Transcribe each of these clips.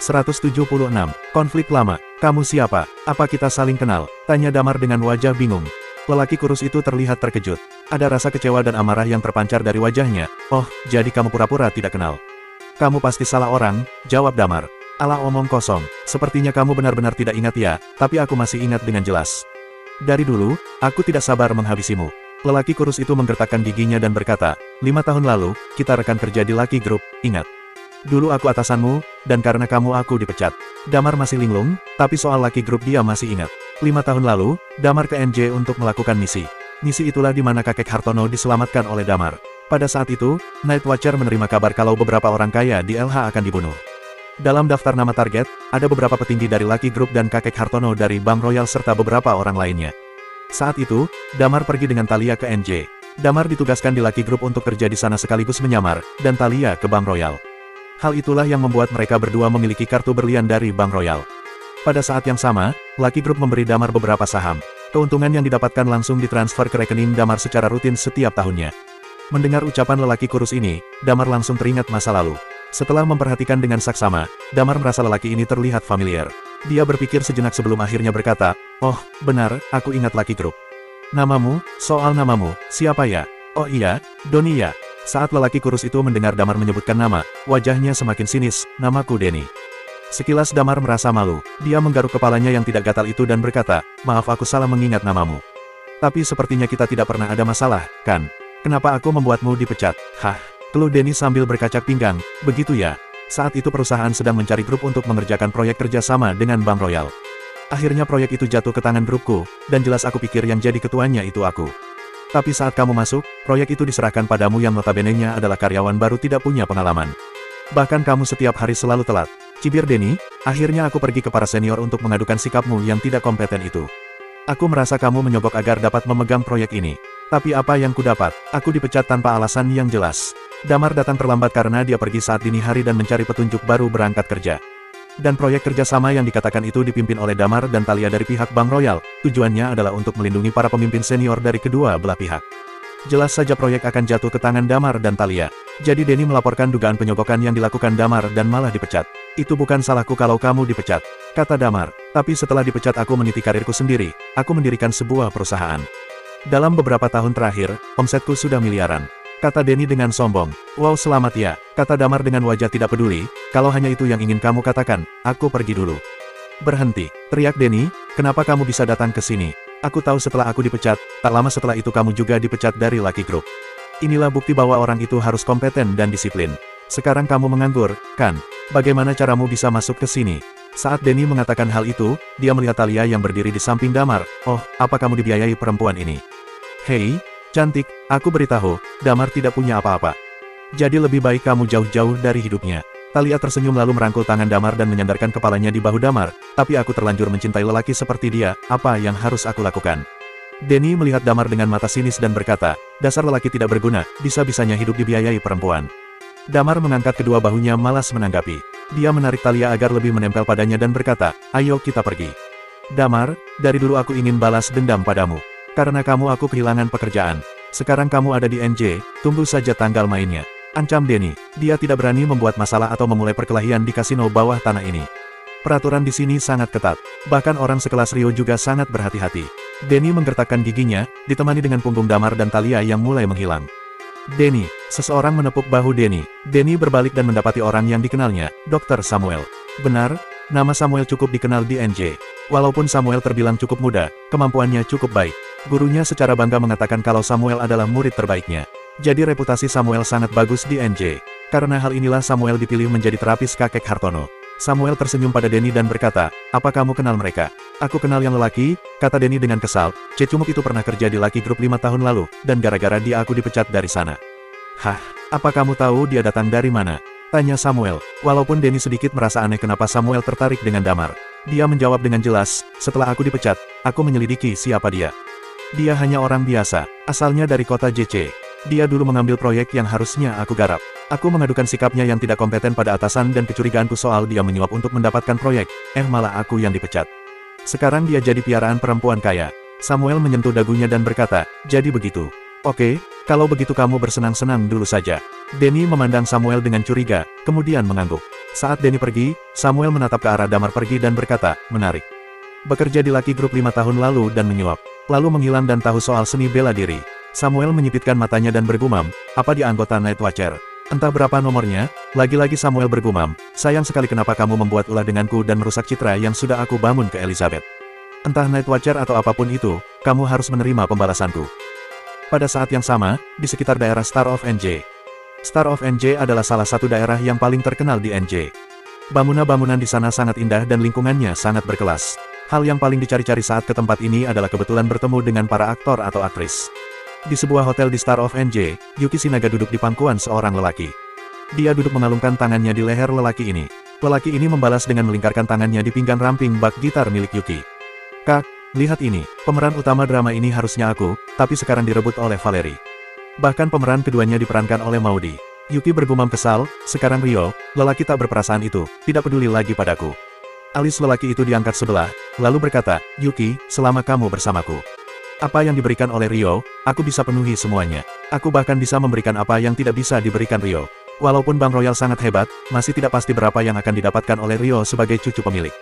176. Konflik lama. Kamu siapa? Apa kita saling kenal? Tanya Damar dengan wajah bingung. Lelaki kurus itu terlihat terkejut. Ada rasa kecewa dan amarah yang terpancar dari wajahnya. Oh, jadi kamu pura-pura tidak kenal. Kamu pasti salah orang, jawab Damar. Alah omong kosong, sepertinya kamu benar-benar tidak ingat ya, tapi aku masih ingat dengan jelas. Dari dulu, aku tidak sabar menghabisimu. Lelaki kurus itu menggertakkan giginya dan berkata, 5 tahun lalu, kita rekan kerja di Lucky Group, ingat. Dulu aku atasanmu, dan karena kamu aku dipecat. Damar masih linglung, tapi soal Lucky Group dia masih ingat. 5 tahun lalu, Damar ke NJ untuk melakukan misi. Misi itulah di mana kakek Hartono diselamatkan oleh Damar. Pada saat itu, Night Watcher menerima kabar kalau beberapa orang kaya di LH akan dibunuh. Dalam daftar nama target, ada beberapa petinggi dari Lucky Group dan kakek Hartono dari Bank Royal serta beberapa orang lainnya. Saat itu, Damar pergi dengan Talia ke NJ. Damar ditugaskan di Lucky Group untuk kerja di sana sekaligus menyamar, dan Talia ke Bank Royal. Hal itulah yang membuat mereka berdua memiliki kartu berlian dari Bank Royal. Pada saat yang sama, Lucky Group memberi Damar beberapa saham. Keuntungan yang didapatkan langsung ditransfer ke rekening Damar secara rutin setiap tahunnya. Mendengar ucapan lelaki kurus ini, Damar langsung teringat masa lalu. Setelah memperhatikan dengan saksama, Damar merasa lelaki ini terlihat familiar. Dia berpikir sejenak sebelum akhirnya berkata, oh, benar, aku ingat Lucky Group. Namamu, soal namamu, siapa ya? Oh iya, Doni ya. Saat lelaki kurus itu mendengar Damar menyebutkan nama, wajahnya semakin sinis, namaku Denny. Sekilas Damar merasa malu, dia menggaruk kepalanya yang tidak gatal itu dan berkata, maaf aku salah mengingat namamu. Tapi sepertinya kita tidak pernah ada masalah, kan? Kenapa aku membuatmu dipecat? Hah? Keluh Denny sambil berkacak pinggang, begitu ya? Saat itu perusahaan sedang mencari grup untuk mengerjakan proyek kerjasama dengan Bank Royal. Akhirnya proyek itu jatuh ke tangan grupku, dan jelas aku pikir yang jadi ketuanya itu aku. Tapi saat kamu masuk, proyek itu diserahkan padamu yang notabene-nya adalah karyawan baru tidak punya pengalaman. Bahkan kamu setiap hari selalu telat. Cibir Denny, akhirnya aku pergi ke para senior untuk mengadukan sikapmu yang tidak kompeten itu. Aku merasa kamu menyogok agar dapat memegang proyek ini. Tapi apa yang kudapat? Aku dipecat tanpa alasan yang jelas. Damar datang terlambat karena dia pergi saat dini hari dan mencari petunjuk baru berangkat kerja. Dan proyek kerjasama yang dikatakan itu dipimpin oleh Damar dan Talia dari pihak Bank Royal, tujuannya adalah untuk melindungi para pemimpin senior dari kedua belah pihak. Jelas saja proyek akan jatuh ke tangan Damar dan Talia. Jadi Denny melaporkan dugaan penyogokan yang dilakukan Damar dan malah dipecat. Itu bukan salahku kalau kamu dipecat, kata Damar. Tapi setelah dipecat aku meniti karirku sendiri, aku mendirikan sebuah perusahaan. Dalam beberapa tahun terakhir, omsetku sudah miliaran. Kata Denny dengan sombong. Wow selamat ya, kata Damar dengan wajah tidak peduli, kalau hanya itu yang ingin kamu katakan, aku pergi dulu. Berhenti, teriak Denny, kenapa kamu bisa datang ke sini? Aku tahu setelah aku dipecat, tak lama setelah itu kamu juga dipecat dari Lucky Group. Inilah bukti bahwa orang itu harus kompeten dan disiplin. Sekarang kamu menganggur, kan? Bagaimana caramu bisa masuk ke sini? Saat Denny mengatakan hal itu, dia melihat Talia yang berdiri di samping Damar. Oh, apa kamu dibiayai perempuan ini? Hei, cantik, aku beritahu, Damar tidak punya apa-apa. Jadi lebih baik kamu jauh-jauh dari hidupnya. Talia tersenyum lalu merangkul tangan Damar dan menyandarkan kepalanya di bahu Damar. Tapi aku terlanjur mencintai lelaki seperti dia, apa yang harus aku lakukan? Denny melihat Damar dengan mata sinis dan berkata, dasar lelaki tidak berguna, bisa-bisanya hidup dibiayai perempuan. Damar mengangkat kedua bahunya malas menanggapi. Dia menarik Talia agar lebih menempel padanya dan berkata, ayo kita pergi. Damar, dari dulu aku ingin balas dendam padamu. Karena kamu aku kehilangan pekerjaan. Sekarang kamu ada di NJ, tunggu saja tanggal mainnya. Ancam Denny, dia tidak berani membuat masalah atau memulai perkelahian di kasino bawah tanah ini. Peraturan di sini sangat ketat, bahkan orang sekelas Rio juga sangat berhati-hati. Denny menggertakkan giginya, ditemani dengan punggung Damar dan Talia yang mulai menghilang. Denny, seseorang menepuk bahu Denny. Denny berbalik dan mendapati orang yang dikenalnya, Dr. Samuel. Benar, nama Samuel cukup dikenal di NJ. Walaupun Samuel terbilang cukup muda, kemampuannya cukup baik. Gurunya secara bangga mengatakan kalau Samuel adalah murid terbaiknya. Jadi reputasi Samuel sangat bagus di NJ. Karena hal inilah Samuel dipilih menjadi terapis kakek Hartono. Samuel tersenyum pada Denny dan berkata, apa kamu kenal mereka? Aku kenal yang lelaki, kata Denny dengan kesal. Cecumuk itu pernah kerja di Lucky Group 5 tahun lalu, dan gara-gara dia aku dipecat dari sana. Hah, apa kamu tahu dia datang dari mana? Tanya Samuel. Walaupun Denny sedikit merasa aneh kenapa Samuel tertarik dengan Damar. Dia menjawab dengan jelas, setelah aku dipecat, aku menyelidiki siapa dia. Dia hanya orang biasa, asalnya dari kota JC. Dia dulu mengambil proyek yang harusnya aku garap. Aku mengadukan sikapnya yang tidak kompeten pada atasan dan kecurigaanku soal dia menyuap untuk mendapatkan proyek, malah aku yang dipecat. Sekarang dia jadi piaraan perempuan kaya. Samuel menyentuh dagunya dan berkata, jadi begitu. Oke, kalau begitu kamu bersenang-senang dulu saja. Denny memandang Samuel dengan curiga, kemudian mengangguk. Saat Denny pergi, Samuel menatap ke arah Damar pergi dan berkata, menarik. Bekerja di Lucky Group 5 tahun lalu dan menyuap. Lalu menghilang dan tahu soal seni bela diri. Samuel menyipitkan matanya dan bergumam, apa dia anggota Night Watcher? Entah berapa nomornya, lagi-lagi Samuel bergumam, sayang sekali kenapa kamu membuat ulah denganku dan merusak citra yang sudah aku bangun ke Elizabeth. Entah Night Watcher atau apapun itu, kamu harus menerima pembalasanku. Pada saat yang sama, di sekitar daerah Star of NJ. Star of NJ adalah salah satu daerah yang paling terkenal di NJ. Bangunan-bangunan di sana sangat indah dan lingkungannya sangat berkelas. Hal yang paling dicari-cari saat ke tempat ini adalah kebetulan bertemu dengan para aktor atau aktris. Di sebuah hotel di Star of NJ, Yuki Shinaga duduk di pangkuan seorang lelaki. Dia duduk mengalungkan tangannya di leher lelaki ini. Lelaki ini membalas dengan melingkarkan tangannya di pinggang ramping bak gitar milik Yuki. Kak, lihat ini, pemeran utama drama ini harusnya aku, tapi sekarang direbut oleh Valerie. Bahkan pemeran keduanya diperankan oleh Maudi. Yuki bergumam kesal, sekarang Ryo, lelaki tak berperasaan itu, tidak peduli lagi padaku. Alis lelaki itu diangkat sebelah, lalu berkata, Yuki, selama kamu bersamaku. Apa yang diberikan oleh Ryo, aku bisa penuhi semuanya. Aku bahkan bisa memberikan apa yang tidak bisa diberikan Ryo. Walaupun Bank Royal sangat hebat, masih tidak pasti berapa yang akan didapatkan oleh Ryo sebagai cucu pemilik.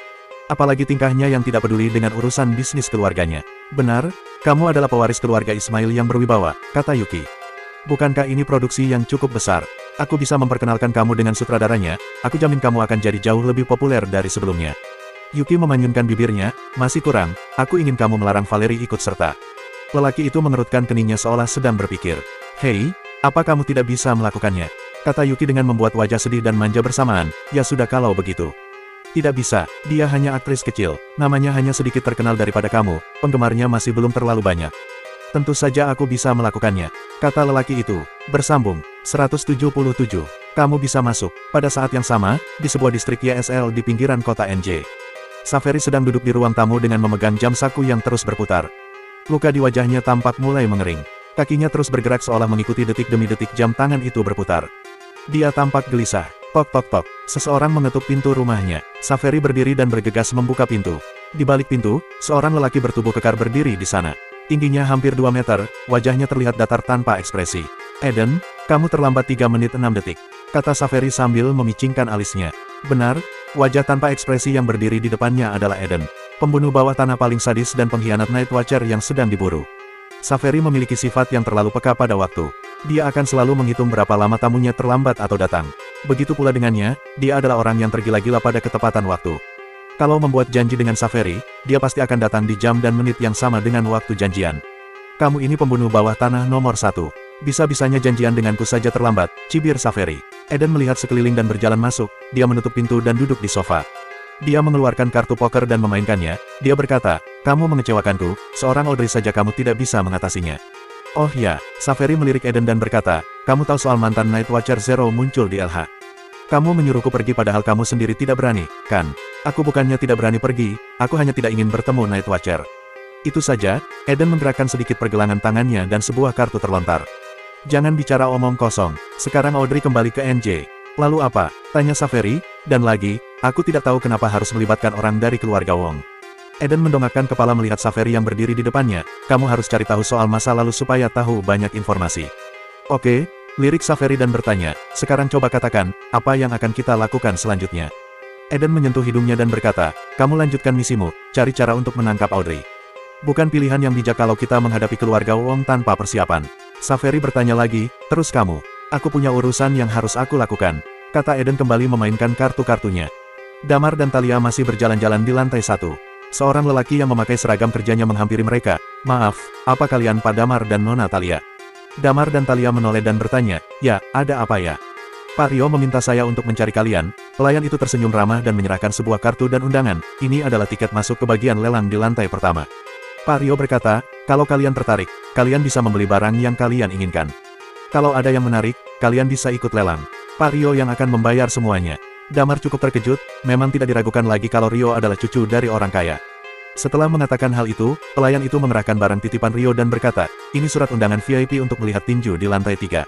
Apalagi tingkahnya yang tidak peduli dengan urusan bisnis keluarganya. Benar, kamu adalah pewaris keluarga Ismail yang berwibawa, kata Yuki. Bukankah ini produksi yang cukup besar? Aku bisa memperkenalkan kamu dengan sutradaranya, aku jamin kamu akan jadi jauh lebih populer dari sebelumnya. Yuki memanyunkan bibirnya, masih kurang, aku ingin kamu melarang Valerie ikut serta. Lelaki itu mengerutkan keningnya seolah sedang berpikir. Hei, apa kamu tidak bisa melakukannya? Kata Yuki dengan membuat wajah sedih dan manja bersamaan, ya sudah kalau begitu. Tidak bisa, dia hanya aktris kecil, namanya hanya sedikit terkenal daripada kamu, penggemarnya masih belum terlalu banyak. Tentu saja aku bisa melakukannya, kata lelaki itu, bersambung, 177, kamu bisa masuk. Pada saat yang sama, di sebuah distrik YSL di pinggiran kota NJ. Saveri sedang duduk di ruang tamu dengan memegang jam saku yang terus berputar. Luka di wajahnya tampak mulai mengering. Kakinya terus bergerak seolah mengikuti detik demi detik jam tangan itu berputar. Dia tampak gelisah. Tok tok tok, seseorang mengetuk pintu rumahnya. Saveri berdiri dan bergegas membuka pintu. Di balik pintu, seorang lelaki bertubuh kekar berdiri di sana. Tingginya hampir 2 meter, wajahnya terlihat datar tanpa ekspresi. Eden, kamu terlambat 3 menit 6 detik, kata Saveri sambil memicingkan alisnya. Benar, wajah tanpa ekspresi yang berdiri di depannya adalah Eden, pembunuh bawah tanah paling sadis dan pengkhianat Night Watcher yang sedang diburu. Saveri memiliki sifat yang terlalu peka pada waktu. Dia akan selalu menghitung berapa lama tamunya terlambat atau datang. Begitu pula dengannya, dia adalah orang yang tergila-gila pada ketepatan waktu. Kalau membuat janji dengan Saveri, dia pasti akan datang di jam dan menit yang sama dengan waktu janjian. Kamu ini pembunuh bawah tanah nomor 1. Bisa-bisanya janjian denganku saja terlambat, cibir Saveri. Eden melihat sekeliling dan berjalan masuk, dia menutup pintu dan duduk di sofa. Dia mengeluarkan kartu poker dan memainkannya, dia berkata, kamu mengecewakanku, seorang Audrey saja kamu tidak bisa mengatasinya. Oh ya, Saveri melirik Eden dan berkata, kamu tahu soal mantan Night Watcher Zero muncul di LH. Kamu menyuruhku pergi padahal kamu sendiri tidak berani, kan? Aku bukannya tidak berani pergi, aku hanya tidak ingin bertemu Night Watcher. Itu saja, Eden menggerakkan sedikit pergelangan tangannya dan sebuah kartu terlontar. Jangan bicara omong kosong, sekarang Audrey kembali ke NJ. Lalu apa? Tanya Saveri, dan lagi, aku tidak tahu kenapa harus melibatkan orang dari keluarga Wong. Eden mendongakkan kepala melihat Saveri yang berdiri di depannya, kamu harus cari tahu soal masa lalu supaya tahu banyak informasi. Oke, lirik Saveri dan bertanya, sekarang coba katakan, apa yang akan kita lakukan selanjutnya? Eden menyentuh hidungnya dan berkata, kamu lanjutkan misimu, cari cara untuk menangkap Audrey. Bukan pilihan yang bijak kalau kita menghadapi keluarga Wong tanpa persiapan. Saveri bertanya lagi, terus kamu? Aku punya urusan yang harus aku lakukan, kata Eden kembali memainkan kartu-kartunya. Damar dan Talia masih berjalan-jalan di lantai 1. Seorang lelaki yang memakai seragam kerjanya menghampiri mereka. Maaf, apa kalian Pak Damar dan Nona Talia? Damar dan Talia menoleh dan bertanya, ya, ada apa ya? Pak Ryo meminta saya untuk mencari kalian. Pelayan itu tersenyum ramah dan menyerahkan sebuah kartu dan undangan. Ini adalah tiket masuk ke bagian lelang di lantai pertama. Pak Ryo berkata, kalau kalian tertarik, kalian bisa membeli barang yang kalian inginkan. Kalau ada yang menarik, kalian bisa ikut lelang. Pak Ryo yang akan membayar semuanya. Damar cukup terkejut, memang tidak diragukan lagi kalau Ryo adalah cucu dari orang kaya. Setelah mengatakan hal itu, pelayan itu mengerahkan barang titipan Ryo dan berkata, ini surat undangan VIP untuk melihat tinju di lantai 3.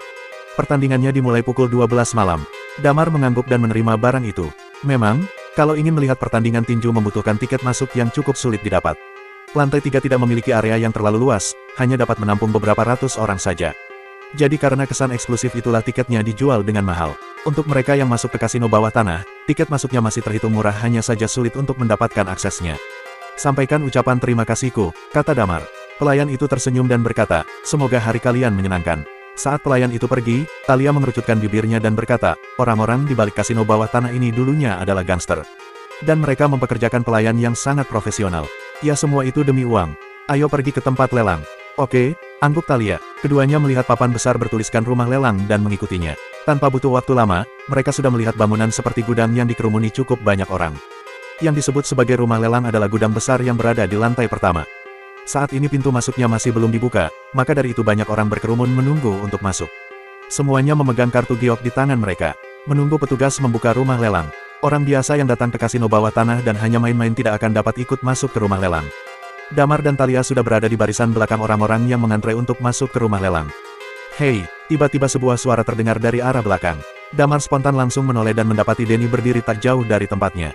Pertandingannya dimulai pukul 12 malam. Damar mengangguk dan menerima barang itu. Memang, kalau ingin melihat pertandingan tinju membutuhkan tiket masuk yang cukup sulit didapat. Lantai 3 tidak memiliki area yang terlalu luas, hanya dapat menampung beberapa ratus orang saja. Jadi karena kesan eksklusif itulah tiketnya dijual dengan mahal. Untuk mereka yang masuk ke kasino bawah tanah, tiket masuknya masih terhitung murah, hanya saja sulit untuk mendapatkan aksesnya. Sampaikan ucapan terima kasihku, kata Damar. Pelayan itu tersenyum dan berkata, semoga hari kalian menyenangkan. Saat pelayan itu pergi, Talia mengerucutkan bibirnya dan berkata, orang-orang di balik kasino bawah tanah ini dulunya adalah gangster. Dan mereka mempekerjakan pelayan yang sangat profesional. Ya, semua itu demi uang. Ayo pergi ke tempat lelang. Oke, angguk Talia. Keduanya melihat papan besar bertuliskan rumah lelang dan mengikutinya. Tanpa butuh waktu lama, mereka sudah melihat bangunan seperti gudang yang dikerumuni cukup banyak orang. Yang disebut sebagai rumah lelang adalah gudang besar yang berada di lantai pertama. Saat ini pintu masuknya masih belum dibuka, maka dari itu banyak orang berkerumun menunggu untuk masuk. Semuanya memegang kartu giok di tangan mereka, menunggu petugas membuka rumah lelang. Orang biasa yang datang ke kasino bawah tanah dan hanya main-main tidak akan dapat ikut masuk ke rumah lelang. Damar dan Talia sudah berada di barisan belakang orang-orang yang mengantre untuk masuk ke rumah lelang. Hei, tiba-tiba sebuah suara terdengar dari arah belakang. Damar spontan langsung menoleh dan mendapati Denny berdiri tak jauh dari tempatnya.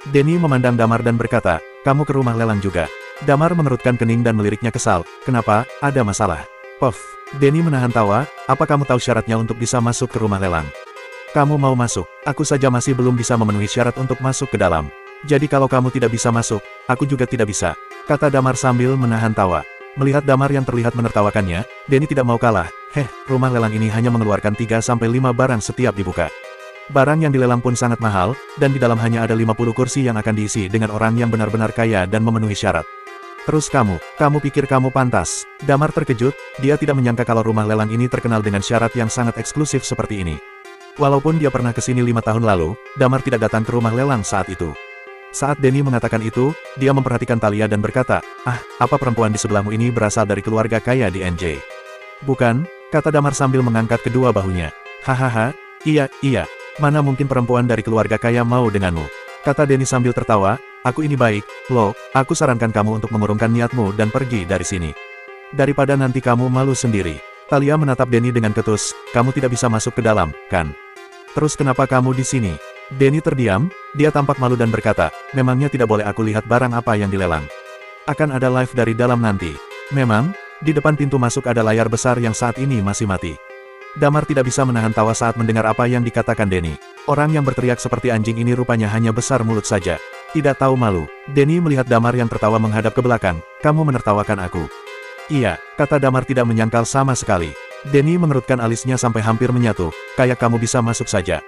Denny memandang Damar dan berkata, kamu ke rumah lelang juga? Damar mengerutkan kening dan meliriknya kesal, kenapa, ada masalah? Puff, Denny menahan tawa, apa kamu tahu syaratnya untuk bisa masuk ke rumah lelang? Kamu mau masuk, aku saja masih belum bisa memenuhi syarat untuk masuk ke dalam. Jadi kalau kamu tidak bisa masuk, aku juga tidak bisa, kata Damar sambil menahan tawa. Melihat Damar yang terlihat menertawakannya, Denny tidak mau kalah, rumah lelang ini hanya mengeluarkan 3-5 barang setiap dibuka. Barang yang dilelang pun sangat mahal, dan di dalam hanya ada 50 kursi yang akan diisi dengan orang yang benar-benar kaya dan memenuhi syarat. Terus kamu pikir kamu pantas? Damar terkejut, dia tidak menyangka kalau rumah lelang ini terkenal dengan syarat yang sangat eksklusif seperti ini. Walaupun dia pernah ke sini 5 tahun lalu, Damar tidak datang ke rumah lelang saat itu. Saat Denny mengatakan itu, dia memperhatikan Talia dan berkata, apa perempuan di sebelahmu ini berasal dari keluarga kaya di NJ? Bukan, kata Damar sambil mengangkat kedua bahunya. Hahaha, iya, mana mungkin perempuan dari keluarga kaya mau denganmu? Kata Denny sambil tertawa, aku ini baik, loh, aku sarankan kamu untuk mengurungkan niatmu dan pergi dari sini. Daripada nanti kamu malu sendiri. Talia menatap Denny dengan ketus, kamu tidak bisa masuk ke dalam, kan? Terus kenapa kamu di sini? Denny terdiam, dia tampak malu dan berkata, memangnya tidak boleh aku lihat barang apa yang dilelang? Akan ada live dari dalam nanti. Memang, di depan pintu masuk ada layar besar yang saat ini masih mati. Damar tidak bisa menahan tawa saat mendengar apa yang dikatakan Denny. Orang yang berteriak seperti anjing ini rupanya hanya besar mulut saja. Tidak tahu malu. Denny melihat Damar yang tertawa menghadap ke belakang. Kamu menertawakan aku. Iya, kata Damar tidak menyangkal sama sekali. Denny mengerutkan alisnya sampai hampir menyatu. Kayak kamu bisa masuk saja.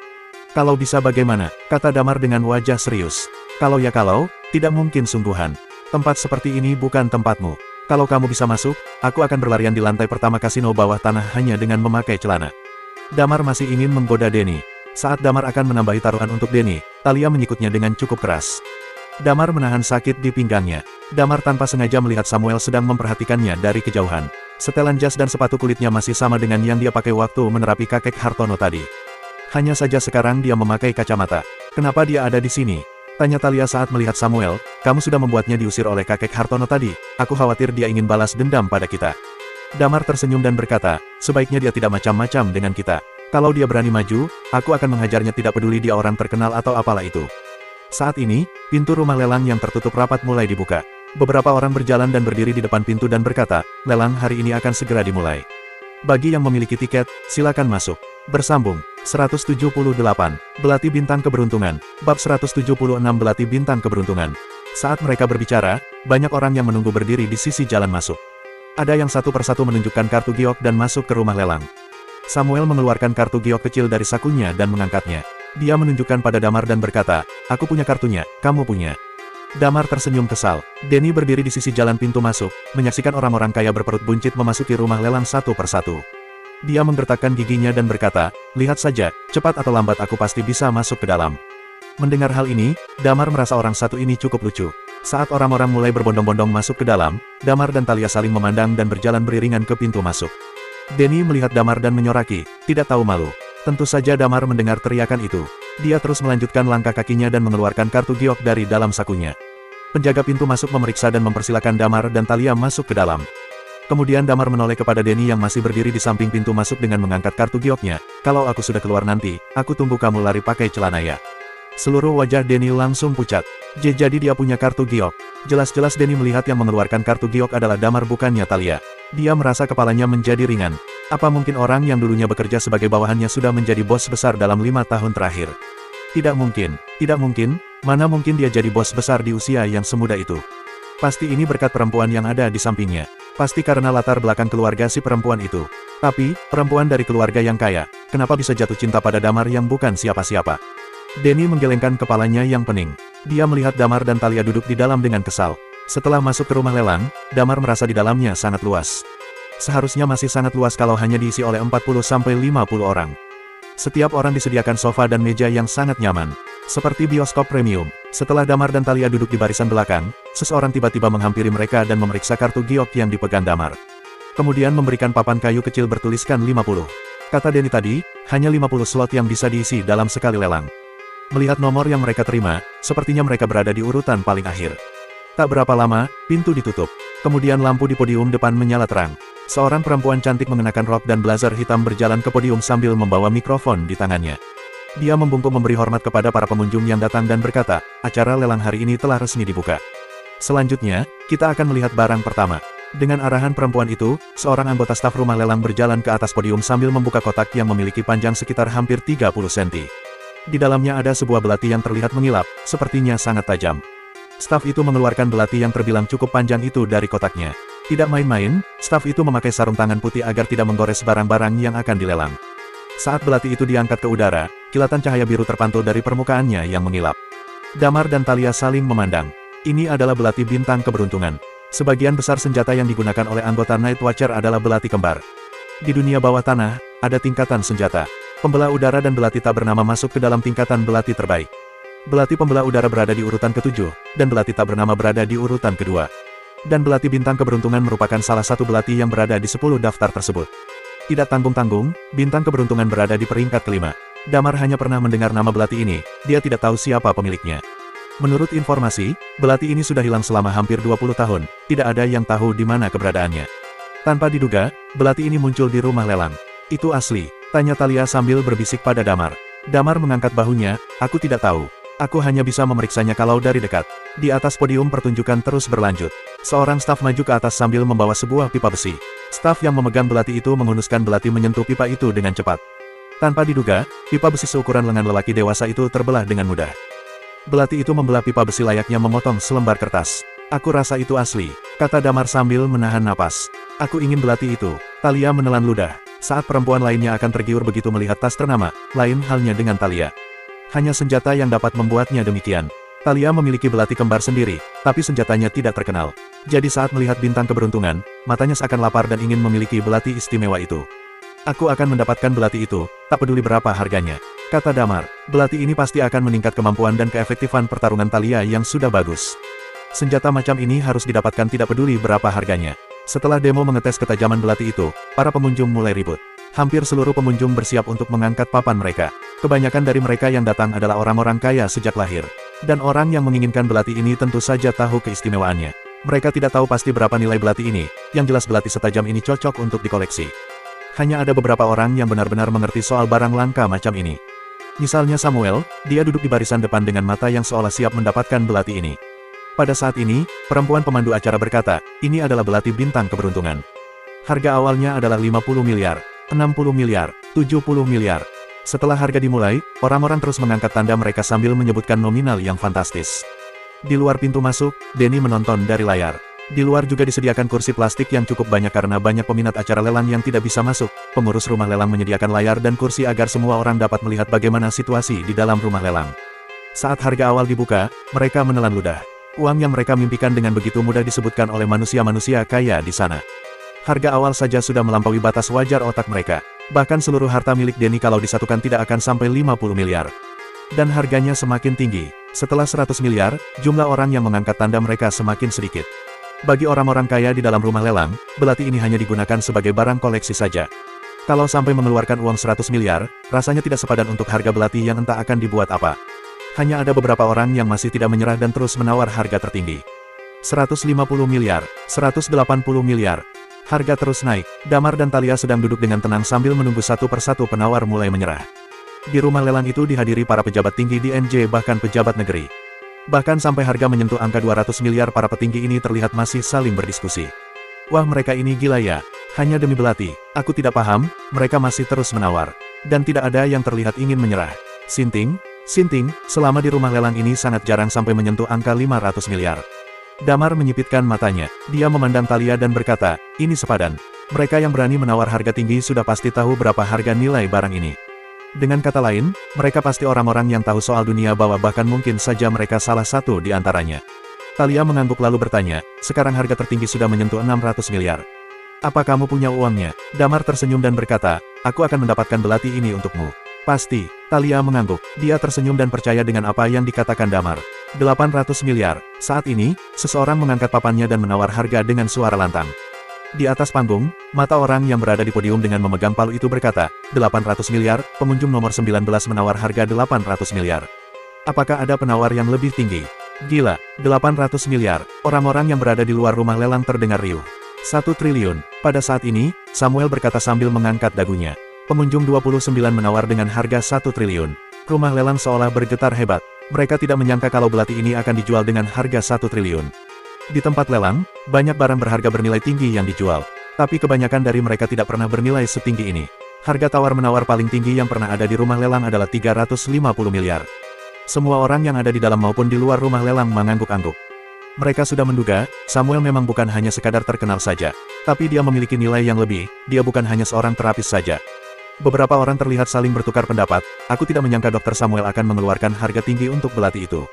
Kalau bisa bagaimana? Kata Damar dengan wajah serius. Kalau, tidak mungkin sungguhan. Tempat seperti ini bukan tempatmu. Kalau kamu bisa masuk, aku akan berlarian di lantai pertama kasino bawah tanah hanya dengan memakai celana. Damar masih ingin menggoda Denny. Saat Damar akan menambahi taruhan untuk Denny, Talia menyikutnya dengan cukup keras. Damar menahan sakit di pinggangnya. Damar tanpa sengaja melihat Samuel sedang memperhatikannya dari kejauhan. Setelan jas dan sepatu kulitnya masih sama dengan yang dia pakai waktu menerapi kakek Hartono tadi. Hanya saja sekarang dia memakai kacamata. Kenapa dia ada di sini? Tanya Talia saat melihat Samuel, kamu sudah membuatnya diusir oleh kakek Hartono tadi. Aku khawatir dia ingin balas dendam pada kita. Damar tersenyum dan berkata, sebaiknya dia tidak macam-macam dengan kita. Kalau dia berani maju, aku akan menghajarnya tidak peduli dia orang terkenal atau apalah itu. Saat ini, pintu rumah lelang yang tertutup rapat mulai dibuka. Beberapa orang berjalan dan berdiri di depan pintu dan berkata, lelang hari ini akan segera dimulai. Bagi yang memiliki tiket, silakan masuk. Bersambung, 178, Belati Bintang Keberuntungan, Bab 176 Belati Bintang Keberuntungan. Saat mereka berbicara, banyak orang yang menunggu berdiri di sisi jalan masuk. Ada yang satu persatu menunjukkan kartu giok dan masuk ke rumah lelang. Samuel mengeluarkan kartu giok kecil dari sakunya dan mengangkatnya. Dia menunjukkan pada Damar dan berkata, aku punya kartunya, kamu punya. Damar tersenyum kesal. Denny berdiri di sisi jalan pintu masuk, menyaksikan orang-orang kaya berperut buncit memasuki rumah lelang satu persatu. Dia menggertakkan giginya dan berkata, lihat saja, cepat atau lambat aku pasti bisa masuk ke dalam. Mendengar hal ini, Damar merasa orang satu ini cukup lucu. Saat orang-orang mulai berbondong-bondong masuk ke dalam, Damar dan Talia saling memandang dan berjalan beriringan ke pintu masuk. Denny melihat Damar dan menyoraki, tidak tahu malu. Tentu saja Damar mendengar teriakan itu. Dia terus melanjutkan langkah kakinya dan mengeluarkan kartu giok dari dalam sakunya. Penjaga pintu masuk memeriksa dan mempersilakan Damar dan Talia masuk ke dalam. Kemudian Damar menoleh kepada Denny yang masih berdiri di samping pintu masuk dengan mengangkat kartu gioknya. Kalau aku sudah keluar nanti, aku tunggu kamu lari pakai celana ya. Seluruh wajah Denny langsung pucat. Jadi dia punya kartu giok. Jelas-jelas Denny melihat yang mengeluarkan kartu giok adalah Damar bukannya Talia. Dia merasa kepalanya menjadi ringan. Apa mungkin orang yang dulunya bekerja sebagai bawahannya sudah menjadi bos besar dalam 5 tahun terakhir? Tidak mungkin, mana mungkin dia jadi bos besar di usia yang semuda itu. Pasti ini berkat perempuan yang ada di sampingnya. Pasti karena latar belakang keluarga si perempuan itu. Tapi, perempuan dari keluarga yang kaya, kenapa bisa jatuh cinta pada Damar yang bukan siapa-siapa? Denny menggelengkan kepalanya yang pening. Dia melihat Damar dan Thalia duduk di dalam dengan kesal. Setelah masuk ke rumah lelang, Damar merasa di dalamnya sangat luas. Seharusnya masih sangat luas kalau hanya diisi oleh 40-50 orang. Setiap orang disediakan sofa dan meja yang sangat nyaman. Seperti bioskop premium. Setelah Damar dan Thalia duduk di barisan belakang, seseorang tiba-tiba menghampiri mereka dan memeriksa kartu giok yang dipegang Damar. Kemudian memberikan papan kayu kecil bertuliskan 50. Kata Denny tadi, hanya 50 slot yang bisa diisi dalam sekali lelang. Melihat nomor yang mereka terima, sepertinya mereka berada di urutan paling akhir. Tak berapa lama, pintu ditutup. Kemudian lampu di podium depan menyala terang. Seorang perempuan cantik mengenakan rok dan blazer hitam berjalan ke podium sambil membawa mikrofon di tangannya. Dia membungkuk memberi hormat kepada para pengunjung yang datang dan berkata, acara lelang hari ini telah resmi dibuka. Selanjutnya, kita akan melihat barang pertama. Dengan arahan perempuan itu, seorang anggota staf rumah lelang berjalan ke atas podium sambil membuka kotak yang memiliki panjang sekitar hampir 30 cm. Di dalamnya ada sebuah belati yang terlihat mengilap, sepertinya sangat tajam. Staf itu mengeluarkan belati yang terbilang cukup panjang itu dari kotaknya. Tidak main-main, staf itu memakai sarung tangan putih agar tidak menggores barang-barang yang akan dilelang. Saat belati itu diangkat ke udara, kilatan cahaya biru terpantul dari permukaannya yang mengilap. Damar dan Thalia saling memandang. Ini adalah belati bintang keberuntungan. Sebagian besar senjata yang digunakan oleh anggota Night Watcher adalah belati kembar. Di dunia bawah tanah, ada tingkatan senjata. Pembelah udara dan belati tak bernama masuk ke dalam tingkatan belati terbaik. Belati pembelah udara berada di urutan ke-7, dan belati tak bernama berada di urutan kedua. Dan belati bintang keberuntungan merupakan salah satu belati yang berada di 10 daftar tersebut. Tidak tanggung-tanggung, bintang keberuntungan berada di peringkat kelima. Damar hanya pernah mendengar nama belati ini, dia tidak tahu siapa pemiliknya. Menurut informasi, belati ini sudah hilang selama hampir 20 tahun, tidak ada yang tahu di mana keberadaannya. Tanpa diduga, belati ini muncul di rumah lelang. Itu asli, tanya Thalia sambil berbisik pada Damar. Damar mengangkat bahunya, aku tidak tahu. Aku hanya bisa memeriksanya kalau dari dekat. Di atas podium pertunjukan terus berlanjut. Seorang staf maju ke atas sambil membawa sebuah pipa besi. Staf yang memegang belati itu menghunuskan belati menyentuh pipa itu dengan cepat. Tanpa diduga, pipa besi seukuran lengan lelaki dewasa itu terbelah dengan mudah. Belati itu membelah pipa besi layaknya memotong selembar kertas. Aku rasa itu asli, kata Damar sambil menahan napas. Aku ingin belati itu. Thalia menelan ludah. Saat perempuan lainnya akan tergiur begitu melihat tas ternama, lain halnya dengan Thalia. Hanya senjata yang dapat membuatnya demikian. Thalia memiliki belati kembar sendiri, tapi senjatanya tidak terkenal. Jadi saat melihat bintang keberuntungan, matanya seakan lapar dan ingin memiliki belati istimewa itu. Aku akan mendapatkan belati itu, tak peduli berapa harganya. Kata Damar, belati ini pasti akan meningkat kemampuan dan keefektifan pertarungan Thalia yang sudah bagus. Senjata macam ini harus didapatkan tidak peduli berapa harganya. Setelah demo mengetes ketajaman belati itu, para pengunjung mulai ribut. Hampir seluruh pengunjung bersiap untuk mengangkat papan mereka. Kebanyakan dari mereka yang datang adalah orang-orang kaya sejak lahir. Dan orang yang menginginkan belati ini tentu saja tahu keistimewaannya. Mereka tidak tahu pasti berapa nilai belati ini, yang jelas belati setajam ini cocok untuk dikoleksi. Hanya ada beberapa orang yang benar-benar mengerti soal barang langka macam ini. Misalnya Samuel, dia duduk di barisan depan dengan mata yang seolah siap mendapatkan belati ini. Pada saat ini, perempuan pemandu acara berkata, ini adalah belati bintang keberuntungan. Harga awalnya adalah 50 miliar, 60 miliar, 70 miliar. Setelah harga dimulai, orang-orang terus mengangkat tanda mereka sambil menyebutkan nominal yang fantastis. Di luar pintu masuk, Denny menonton dari layar. Di luar juga disediakan kursi plastik yang cukup banyak karena banyak peminat acara lelang yang tidak bisa masuk. Pengurus rumah lelang menyediakan layar dan kursi agar semua orang dapat melihat bagaimana situasi di dalam rumah lelang. Saat harga awal dibuka, mereka menelan ludah. Uang yang mereka mimpikan dengan begitu mudah disebutkan oleh manusia-manusia kaya di sana. Harga awal saja sudah melampaui batas wajar otak mereka. Bahkan seluruh harta milik Denny kalau disatukan tidak akan sampai 50 miliar. Dan harganya semakin tinggi. Setelah 100 miliar, jumlah orang yang mengangkat tanda mereka semakin sedikit. Bagi orang-orang kaya di dalam rumah lelang, belati ini hanya digunakan sebagai barang koleksi saja. Kalau sampai mengeluarkan uang 100 miliar, rasanya tidak sepadan untuk harga belati yang entah akan dibuat apa. Hanya ada beberapa orang yang masih tidak menyerah dan terus menawar harga tertinggi. 150 miliar, 180 miliar. Harga terus naik. Damar dan Thalia sedang duduk dengan tenang sambil menunggu satu persatu penawar mulai menyerah. Di rumah lelang itu dihadiri para pejabat tinggi di NJ bahkan pejabat negeri. Bahkan sampai harga menyentuh angka 200 miliar para petinggi ini terlihat masih saling berdiskusi. Wah mereka ini gila ya. Hanya demi belati. Aku tidak paham, mereka masih terus menawar. Dan tidak ada yang terlihat ingin menyerah. Sinting, Sinting, selama di rumah lelang ini sangat jarang sampai menyentuh angka 500 miliar. Damar menyipitkan matanya. Dia memandang Thalia dan berkata, ini sepadan. Mereka yang berani menawar harga tinggi sudah pasti tahu berapa harga nilai barang ini. Dengan kata lain, mereka pasti orang-orang yang tahu soal dunia bawah, bahkan mungkin saja mereka salah satu di antaranya. Thalia mengangguk lalu bertanya, sekarang harga tertinggi sudah menyentuh 600 miliar. Apa kamu punya uangnya? Damar tersenyum dan berkata, aku akan mendapatkan belati ini untukmu. Pasti. Thalia mengangguk. Dia tersenyum dan percaya dengan apa yang dikatakan Damar. 800 miliar. Saat ini, seseorang mengangkat papannya dan menawar harga dengan suara lantang. Di atas panggung, mata orang yang berada di podium dengan memegang palu itu berkata, 800 miliar, pengunjung nomor 19 menawar harga 800 miliar. Apakah ada penawar yang lebih tinggi? Gila, 800 miliar. Orang-orang yang berada di luar rumah lelang terdengar riuh. 1 triliun. Pada saat ini, Samuel berkata sambil mengangkat dagunya. Pengunjung 29 menawar dengan harga 1 triliun. Rumah lelang seolah bergetar hebat. Mereka tidak menyangka kalau belati ini akan dijual dengan harga 1 triliun. Di tempat lelang, banyak barang berharga bernilai tinggi yang dijual. Tapi kebanyakan dari mereka tidak pernah bernilai setinggi ini. Harga tawar-menawar paling tinggi yang pernah ada di rumah lelang adalah 350 miliar. Semua orang yang ada di dalam maupun di luar rumah lelang mengangguk-angguk. Mereka sudah menduga, Samuel memang bukan hanya sekadar terkenal saja. Tapi dia memiliki nilai yang lebih, dia bukan hanya seorang terapis saja. Beberapa orang terlihat saling bertukar pendapat, aku tidak menyangka Dr. Samuel akan mengeluarkan harga tinggi untuk belati itu.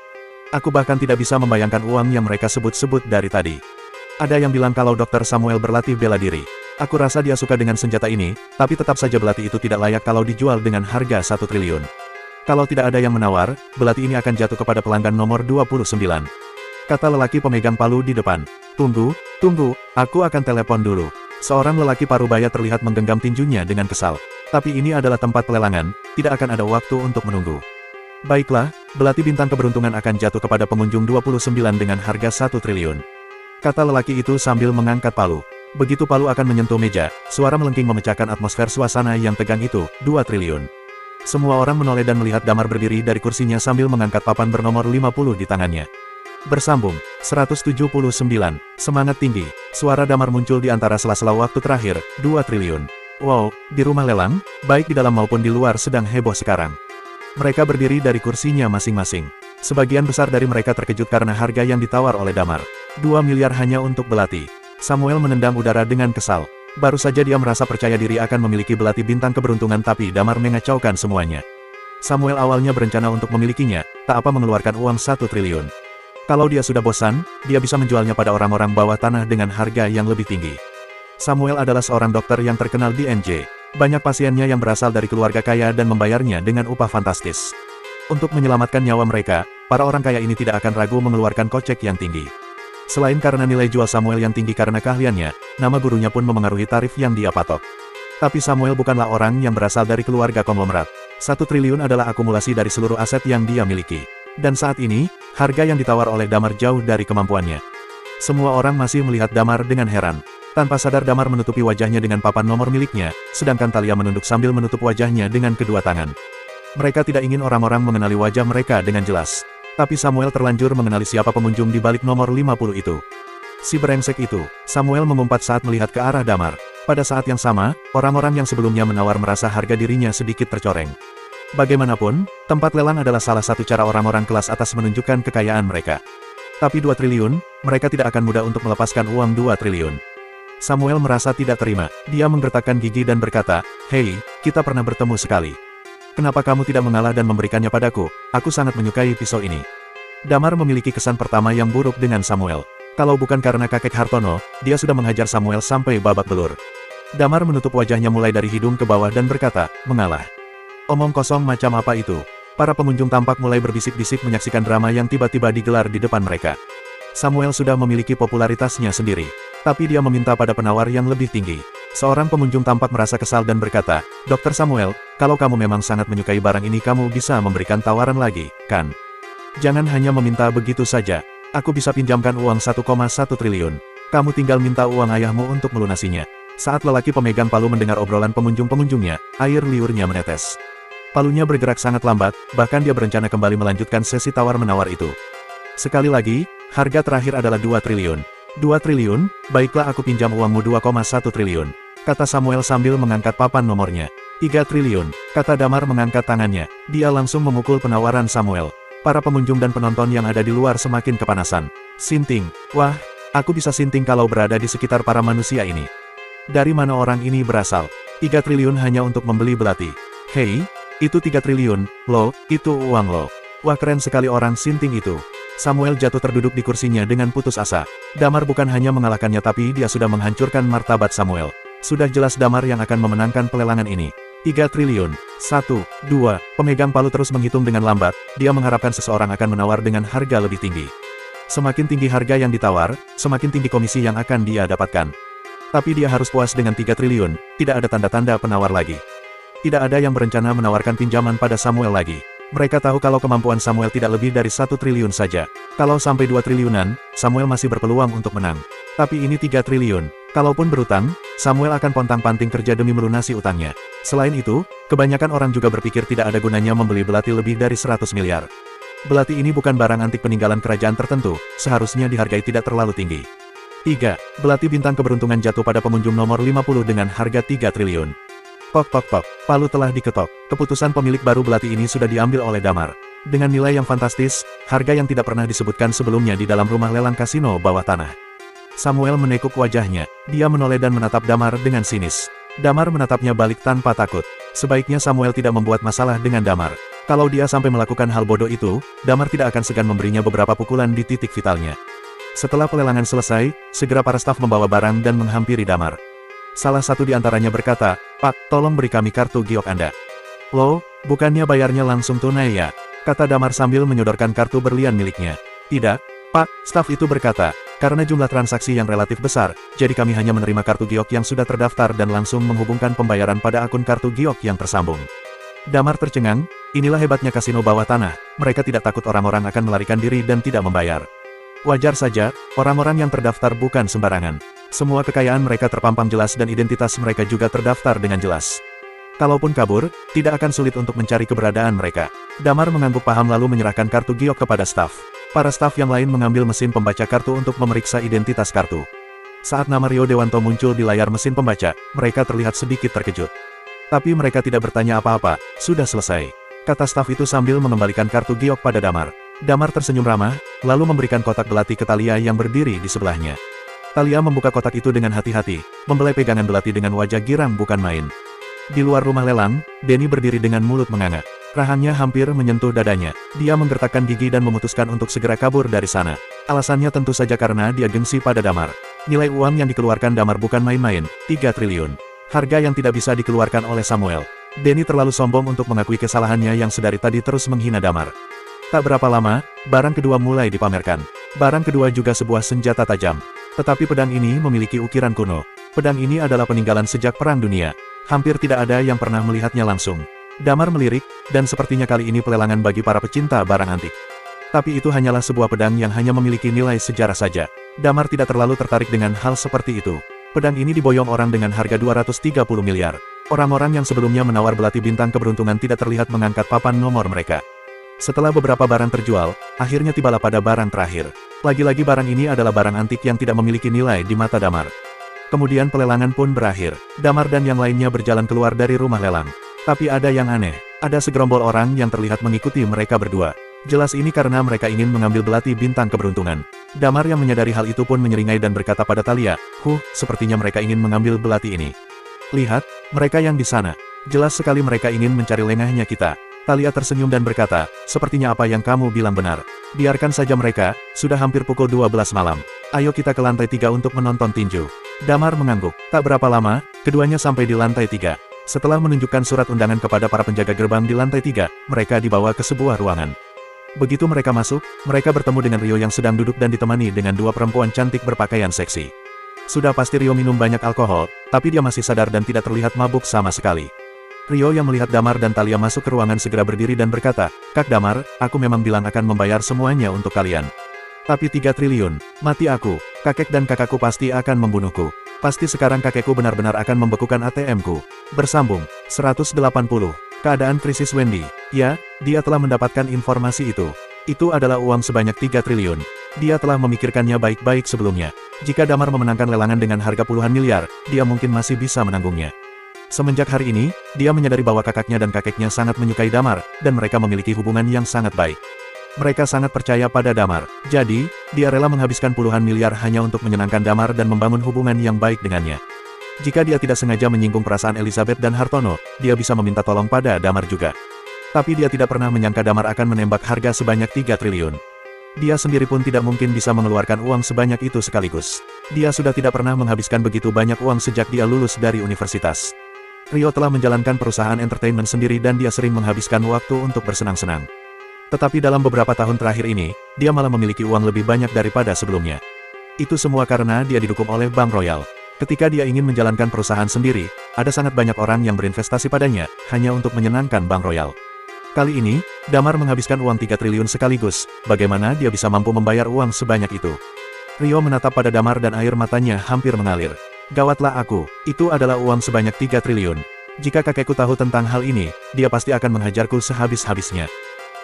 Aku bahkan tidak bisa membayangkan uang yang mereka sebut-sebut dari tadi. Ada yang bilang kalau Dr. Samuel berlatih bela diri. Aku rasa dia suka dengan senjata ini, tapi tetap saja belati itu tidak layak kalau dijual dengan harga 1 triliun. Kalau tidak ada yang menawar, belati ini akan jatuh kepada pelanggan nomor 29. Kata lelaki pemegang palu di depan. Tunggu, aku akan telepon dulu. Seorang lelaki parubaya terlihat menggenggam tinjunya dengan kesal. Tapi ini adalah tempat pelelangan, tidak akan ada waktu untuk menunggu. Baiklah, belati bintang keberuntungan akan jatuh kepada pengunjung 29 dengan harga 1 triliun. Kata lelaki itu sambil mengangkat palu. Begitu palu akan menyentuh meja, suara melengking memecahkan atmosfer suasana yang tegang itu, 2 triliun. Semua orang menoleh dan melihat Damar berdiri dari kursinya sambil mengangkat papan bernomor 50 di tangannya. Bersambung, 179, semangat tinggi, suara Damar muncul di antara sela-sela waktu terakhir, 2 triliun. Wow, di rumah lelang, baik di dalam maupun di luar sedang heboh sekarang. Mereka berdiri dari kursinya masing-masing. Sebagian besar dari mereka terkejut karena harga yang ditawar oleh Damar. 2 miliar hanya untuk belati. Samuel menendang udara dengan kesal. Baru saja dia merasa percaya diri akan memiliki belati bintang keberuntungan, tapi Damar mengacaukan semuanya. Samuel awalnya berencana untuk memilikinya, tak apa mengeluarkan uang 1 triliun. Kalau dia sudah bosan, dia bisa menjualnya pada orang-orang bawah tanah dengan harga yang lebih tinggi. Samuel adalah seorang dokter yang terkenal di NJ. Banyak pasiennya yang berasal dari keluarga kaya dan membayarnya dengan upah fantastis. Untuk menyelamatkan nyawa mereka, para orang kaya ini tidak akan ragu mengeluarkan kocek yang tinggi. Selain karena nilai jual Samuel yang tinggi karena keahliannya, nama gurunya pun memengaruhi tarif yang dia patok. Tapi Samuel bukanlah orang yang berasal dari keluarga konglomerat. 1 triliun adalah akumulasi dari seluruh aset yang dia miliki. Dan saat ini, harga yang ditawar oleh Damar jauh dari kemampuannya. Semua orang masih melihat Damar dengan heran. Tanpa sadar Damar menutupi wajahnya dengan papan nomor miliknya, sedangkan Thalia menunduk sambil menutup wajahnya dengan kedua tangan. Mereka tidak ingin orang-orang mengenali wajah mereka dengan jelas. Tapi Samuel terlanjur mengenali siapa pengunjung di balik nomor 50 itu. Si brengsek itu, Samuel mengumpat saat melihat ke arah Damar. Pada saat yang sama, orang-orang yang sebelumnya menawar merasa harga dirinya sedikit tercoreng. Bagaimanapun, tempat lelang adalah salah satu cara orang-orang kelas atas menunjukkan kekayaan mereka. Tapi 2 triliun, mereka tidak akan mudah untuk melepaskan uang 2 triliun. Samuel merasa tidak terima. Dia menggertakkan gigi dan berkata, "Hei, kita pernah bertemu sekali. Kenapa kamu tidak mengalah dan memberikannya padaku? Aku sangat menyukai pisau ini." Damar memiliki kesan pertama yang buruk dengan Samuel. Kalau bukan karena kakek Hartono, dia sudah menghajar Samuel sampai babak belur. Damar menutup wajahnya mulai dari hidung ke bawah dan berkata, "Mengalah. Omong kosong macam apa itu?" Para pengunjung tampak mulai berbisik-bisik menyaksikan drama yang tiba-tiba digelar di depan mereka. Samuel sudah memiliki popularitasnya sendiri. Tapi dia meminta pada penawar yang lebih tinggi. Seorang pengunjung tampak merasa kesal dan berkata, "Dr. Samuel, kalau kamu memang sangat menyukai barang ini kamu bisa memberikan tawaran lagi, kan? Jangan hanya meminta begitu saja. Aku bisa pinjamkan uang 1,1 triliun. Kamu tinggal minta uang ayahmu untuk melunasinya." Saat lelaki pemegang palu mendengar obrolan pengunjung-pengunjungnya, air liurnya menetes. Palunya bergerak sangat lambat, bahkan dia berencana kembali melanjutkan sesi tawar-menawar itu. Sekali lagi, harga terakhir adalah 2 triliun. 2 triliun, baiklah aku pinjam uangmu 2,1 triliun. Kata Samuel sambil mengangkat papan nomornya. 3 triliun, kata Damar mengangkat tangannya. Dia langsung memukul penawaran Samuel. Para pengunjung dan penonton yang ada di luar semakin kepanasan. Sinting, wah, aku bisa sinting kalau berada di sekitar para manusia ini. Dari mana orang ini berasal? 3 triliun hanya untuk membeli belati. Hei, itu 3 triliun, lo, itu uang lo. Wah keren sekali orang sinting itu. Samuel jatuh terduduk di kursinya dengan putus asa. Damar bukan hanya mengalahkannya tapi dia sudah menghancurkan martabat Samuel. Sudah jelas Damar yang akan memenangkan pelelangan ini. 3 triliun. 1, 2, pemegang palu terus menghitung dengan lambat, dia mengharapkan seseorang akan menawar dengan harga lebih tinggi. Semakin tinggi harga yang ditawar, semakin tinggi komisi yang akan dia dapatkan. Tapi dia harus puas dengan 3 triliun, tidak ada tanda-tanda penawar lagi. Tidak ada yang berencana menawarkan pinjaman pada Samuel lagi. Mereka tahu kalau kemampuan Samuel tidak lebih dari 1 triliun saja. Kalau sampai 2 triliunan, Samuel masih berpeluang untuk menang. Tapi ini 3 triliun. Kalaupun berutang, Samuel akan pontang-panting kerja demi melunasi utangnya. Selain itu, kebanyakan orang juga berpikir tidak ada gunanya membeli belati lebih dari 100 miliar. Belati ini bukan barang antik peninggalan kerajaan tertentu, seharusnya dihargai tidak terlalu tinggi. 3. Belati bintang keberuntungan jatuh pada pengunjung nomor 50 dengan harga 3 triliun. Pok pok pok, palu telah diketok. Keputusan pemilik baru belati ini sudah diambil oleh Damar. Dengan nilai yang fantastis, harga yang tidak pernah disebutkan sebelumnya di dalam rumah lelang kasino bawah tanah. Samuel menekuk wajahnya, dia menoleh dan menatap Damar dengan sinis. Damar menatapnya balik tanpa takut. Sebaiknya Samuel tidak membuat masalah dengan Damar. Kalau dia sampai melakukan hal bodoh itu, Damar tidak akan segan memberinya beberapa pukulan di titik vitalnya. Setelah pelelangan selesai, segera para staf membawa barang dan menghampiri Damar. Salah satu di antaranya berkata, "Pak, tolong beri kami kartu giok Anda." "Loh, bukannya bayarnya langsung tunai ya?" kata Damar sambil menyodorkan kartu berlian miliknya. "Tidak, Pak," staf itu berkata, "karena jumlah transaksi yang relatif besar, jadi kami hanya menerima kartu giok yang sudah terdaftar dan langsung menghubungkan pembayaran pada akun kartu giok yang tersambung." Damar tercengang, inilah hebatnya kasino bawah tanah, mereka tidak takut orang-orang akan melarikan diri dan tidak membayar. Wajar saja, orang-orang yang terdaftar bukan sembarangan. Semua kekayaan mereka terpampang jelas dan identitas mereka juga terdaftar dengan jelas. Kalaupun kabur, tidak akan sulit untuk mencari keberadaan mereka. Damar mengangguk paham lalu menyerahkan kartu giok kepada staf. Para staf yang lain mengambil mesin pembaca kartu untuk memeriksa identitas kartu. Saat nama Rio Dewanto muncul di layar mesin pembaca, mereka terlihat sedikit terkejut. Tapi mereka tidak bertanya apa-apa, sudah selesai, kata staf itu sambil mengembalikan kartu giok pada Damar. Damar tersenyum ramah, lalu memberikan kotak belati ke Talia yang berdiri di sebelahnya. Talia membuka kotak itu dengan hati-hati, membelai pegangan belati dengan wajah girang bukan main. Di luar rumah lelang, Denny berdiri dengan mulut menganga. Rahangnya hampir menyentuh dadanya. Dia menggertakkan gigi dan memutuskan untuk segera kabur dari sana. Alasannya tentu saja karena dia gengsi pada Damar. Nilai uang yang dikeluarkan Damar bukan main-main, 3 triliun. Harga yang tidak bisa dikeluarkan oleh Samuel. Denny terlalu sombong untuk mengakui kesalahannya yang sedari tadi terus menghina Damar. Tak berapa lama, barang kedua mulai dipamerkan. Barang kedua juga sebuah senjata tajam. Tetapi pedang ini memiliki ukiran kuno. Pedang ini adalah peninggalan sejak Perang Dunia. Hampir tidak ada yang pernah melihatnya langsung. Damar melirik, dan sepertinya kali ini pelelangan bagi para pecinta barang antik. Tapi itu hanyalah sebuah pedang yang hanya memiliki nilai sejarah saja. Damar tidak terlalu tertarik dengan hal seperti itu. Pedang ini diboyong orang dengan harga 230 miliar. Orang-orang yang sebelumnya menawar belati bintang keberuntungan tidak terlihat mengangkat papan nomor mereka. Setelah beberapa barang terjual, akhirnya tibalah pada barang terakhir. Lagi-lagi barang ini adalah barang antik yang tidak memiliki nilai di mata Damar. Kemudian pelelangan pun berakhir. Damar dan yang lainnya berjalan keluar dari rumah lelang. Tapi ada yang aneh. Ada segerombol orang yang terlihat mengikuti mereka berdua. Jelas ini karena mereka ingin mengambil belati bintang keberuntungan. Damar yang menyadari hal itu pun menyeringai dan berkata pada Talia, sepertinya mereka ingin mengambil belati ini. Lihat, mereka yang di sana. Jelas sekali mereka ingin mencari lengahnya kita. Talia tersenyum dan berkata, sepertinya apa yang kamu bilang benar. Biarkan saja mereka, sudah hampir pukul 12 malam. Ayo kita ke lantai 3 untuk menonton tinju. Damar mengangguk. Tak berapa lama, keduanya sampai di lantai 3. Setelah menunjukkan surat undangan kepada para penjaga gerbang di lantai 3, mereka dibawa ke sebuah ruangan. Begitu mereka masuk, mereka bertemu dengan Rio yang sedang duduk dan ditemani dengan dua perempuan cantik berpakaian seksi. Sudah pasti Rio minum banyak alkohol, tapi dia masih sadar dan tidak terlihat mabuk sama sekali. Rio yang melihat Damar dan Talia masuk ke ruangan segera berdiri dan berkata, Kak Damar, aku memang bilang akan membayar semuanya untuk kalian. Tapi 3 triliun, mati aku, kakek dan kakakku pasti akan membunuhku. Pasti sekarang kakekku benar-benar akan membekukan ATM-ku. Bersambung, 180. Keadaan krisis Wendy. Ya, dia telah mendapatkan informasi itu. Itu adalah uang sebanyak 3 triliun. Dia telah memikirkannya baik-baik sebelumnya. Jika Damar memenangkan lelangan dengan harga puluhan miliar, dia mungkin masih bisa menanggungnya. Semenjak hari ini, dia menyadari bahwa kakaknya dan kakeknya sangat menyukai Damar, dan mereka memiliki hubungan yang sangat baik. Mereka sangat percaya pada Damar, jadi, dia rela menghabiskan puluhan miliar hanya untuk menyenangkan Damar dan membangun hubungan yang baik dengannya. Jika dia tidak sengaja menyinggung perasaan Elizabeth dan Hartono, dia bisa meminta tolong pada Damar juga. Tapi dia tidak pernah menyangka Damar akan menembak harga sebanyak 3 triliun. Dia sendiri pun tidak mungkin bisa mengeluarkan uang sebanyak itu sekaligus. Dia sudah tidak pernah menghabiskan begitu banyak uang sejak dia lulus dari universitas. Rio telah menjalankan perusahaan entertainment sendiri dan dia sering menghabiskan waktu untuk bersenang-senang. Tetapi dalam beberapa tahun terakhir ini, dia malah memiliki uang lebih banyak daripada sebelumnya. Itu semua karena dia didukung oleh Bank Royal. Ketika dia ingin menjalankan perusahaan sendiri, ada sangat banyak orang yang berinvestasi padanya, hanya untuk menyenangkan Bank Royal. Kali ini, Damar menghabiskan uang 3 triliun sekaligus, bagaimana dia bisa mampu membayar uang sebanyak itu? Rio menatap pada Damar dan air matanya hampir mengalir. Gawatlah aku, itu adalah uang sebanyak 3 triliun. Jika kakekku tahu tentang hal ini, dia pasti akan menghajarku sehabis-habisnya.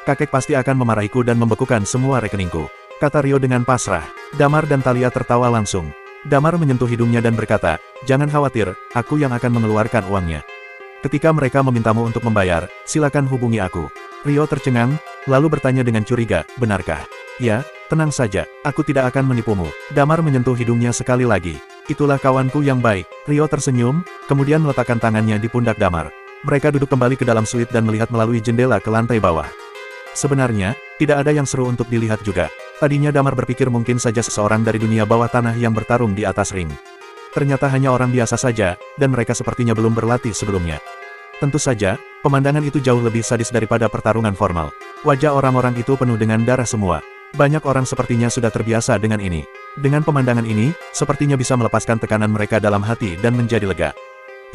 Kakek pasti akan memarahiku dan membekukan semua rekeningku, kata Rio dengan pasrah. Damar dan Thalia tertawa langsung. Damar menyentuh hidungnya dan berkata, jangan khawatir, aku yang akan mengeluarkan uangnya. Ketika mereka memintamu untuk membayar, silakan hubungi aku. Rio tercengang, lalu bertanya dengan curiga, benarkah? Ya, tenang saja, aku tidak akan menipumu. Damar menyentuh hidungnya sekali lagi. Itulah kawanku yang baik. Rio tersenyum, kemudian meletakkan tangannya di pundak Damar. Mereka duduk kembali ke dalam suite dan melihat melalui jendela ke lantai bawah. Sebenarnya, tidak ada yang seru untuk dilihat juga. Tadinya Damar berpikir mungkin saja seseorang dari dunia bawah tanah yang bertarung di atas ring. Ternyata hanya orang biasa saja, dan mereka sepertinya belum berlatih sebelumnya. Tentu saja, pemandangan itu jauh lebih sadis daripada pertarungan formal. Wajah orang-orang itu penuh dengan darah semua. Banyak orang sepertinya sudah terbiasa dengan ini. Dengan pemandangan ini, sepertinya bisa melepaskan tekanan mereka dalam hati dan menjadi lega.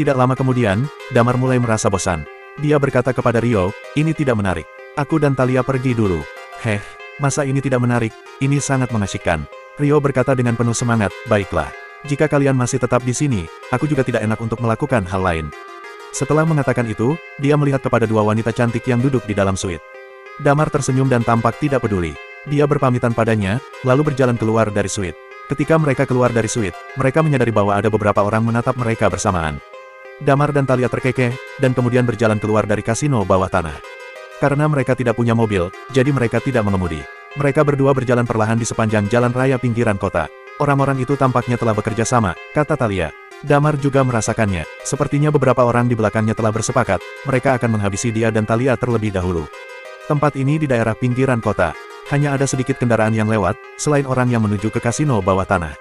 Tidak lama kemudian, Damar mulai merasa bosan. Dia berkata kepada Rio, ini tidak menarik. Aku dan Thalia pergi dulu. Heh, masa ini tidak menarik? Ini sangat mengasyikkan. Rio berkata dengan penuh semangat, baiklah. Jika kalian masih tetap di sini, aku juga tidak enak untuk melakukan hal lain. Setelah mengatakan itu, dia melihat kepada dua wanita cantik yang duduk di dalam suite. Damar tersenyum dan tampak tidak peduli. Dia berpamitan padanya, lalu berjalan keluar dari suite. Ketika mereka keluar dari suite, mereka menyadari bahwa ada beberapa orang menatap mereka bersamaan. Damar dan Thalia terkekeh, dan kemudian berjalan keluar dari kasino bawah tanah. Karena mereka tidak punya mobil, jadi mereka tidak mengemudi. Mereka berdua berjalan perlahan di sepanjang jalan raya pinggiran kota. Orang-orang itu tampaknya telah bekerja sama, kata Thalia. Damar juga merasakannya. Sepertinya beberapa orang di belakangnya telah bersepakat, mereka akan menghabisi dia dan Thalia terlebih dahulu. Tempat ini di daerah pinggiran kota. Hanya ada sedikit kendaraan yang lewat, selain orang yang menuju ke kasino bawah tanah.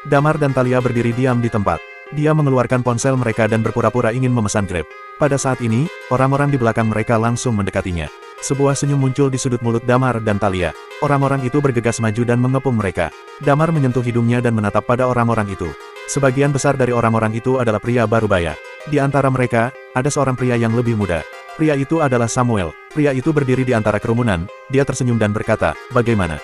Damar dan Thalia berdiri diam di tempat. Dia mengeluarkan ponsel mereka dan berpura-pura ingin memesan Grab. Pada saat ini, orang-orang di belakang mereka langsung mendekatinya. Sebuah senyum muncul di sudut mulut Damar dan Thalia. Orang-orang itu bergegas maju dan mengepung mereka. Damar menyentuh hidungnya dan menatap pada orang-orang itu. Sebagian besar dari orang-orang itu adalah pria Barubaya. Di antara mereka, ada seorang pria yang lebih muda. Pria itu adalah Samuel. Pria itu berdiri di antara kerumunan, dia tersenyum dan berkata, bagaimana?